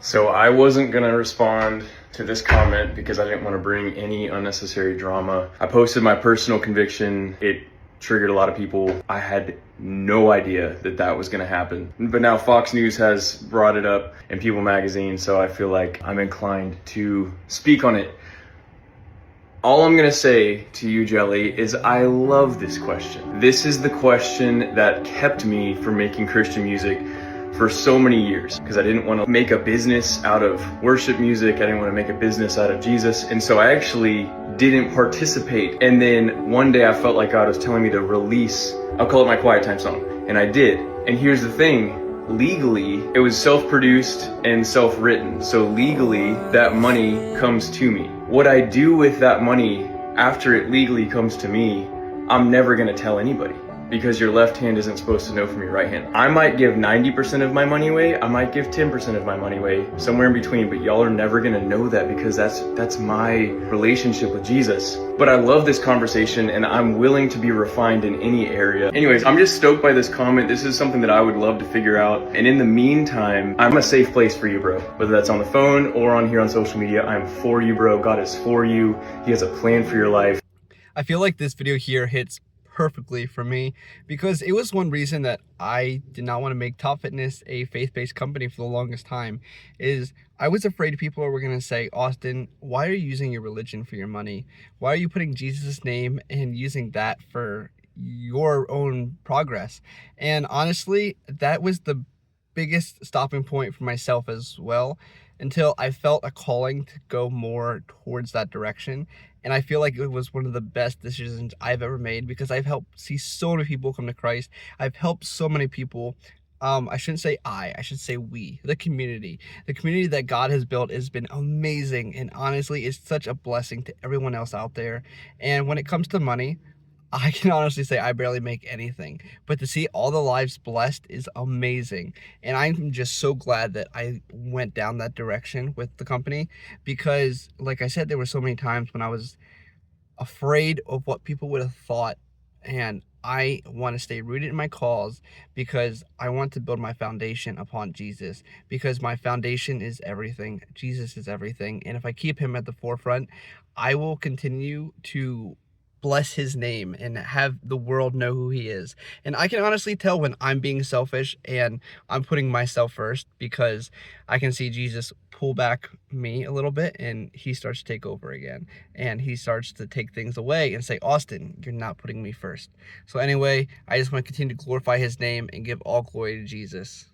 So I wasn't gonna respond to this comment because I didn't want to bring any unnecessary drama. I posted my personal conviction. It triggered a lot of people. I had no idea that that was gonna happen. But now Fox News has brought it up in People Magazine, so I feel like I'm inclined to speak on it. All I'm gonna say to you, Jelly, is I love this question. This is the question that kept me from making Christian music for so many years, because I didn't want to make a business out of worship music. I didn't want to make a business out of Jesus. And so I actually didn't participate. And then one day I felt like God was telling me to release, I'll call it my quiet time song. And I did. And here's the thing, legally, it was self-produced and self-written. So legally, that money comes to me. What I do with that money after it legally comes to me, I'm never gonna tell anybody, because your left hand isn't supposed to know from your right hand. I might give 90% of my money away, I might give 10% of my money away, somewhere in between, but y'all are never gonna know that, because that's my relationship with Jesus. But I love this conversation and I'm willing to be refined in any area. Anyways, I'm just stoked by this comment. This is something that I would love to figure out. And in the meantime, I'm a safe place for you, bro. Whether that's on the phone or on here on social media, I'm for you, bro. God is for you. He has a plan for your life. I feel like this video here hits perfectly for me, because it was one reason that I did not want to make Top Fitness a faith-based company for the longest time. Is I was afraid people were going to say, Austin, why are you using your religion for your money? Why are you putting Jesus' name and using that for your own progress? And honestly, that was the biggest stopping point for myself as well, until I felt a calling to go more towards that direction. And I feel like it was one of the best decisions I've ever made, because I've helped see so many people come to Christ. I've helped so many people. I shouldn't say I should say we, the community. The community that God has built has been amazing. And honestly, it's such a blessing to everyone else out there. And when it comes to money, I can honestly say I barely make anything, but to see all the lives blessed is amazing. And I'm just so glad that I went down that direction with the company, because like I said, there were so many times when I was afraid of what people would have thought. And I want to stay rooted in my cause, because I want to build my foundation upon Jesus, because my foundation is everything. Jesus is everything. And if I keep him at the forefront, I will continue to bless his name and have the world know who he is. And I can honestly tell when I'm being selfish and I'm putting myself first, because I can see Jesus pull back me a little bit and he starts to take over again, and he starts to take things away and say, Austin, you're not putting me first. So anyway, I just want to continue to glorify his name and give all glory to Jesus.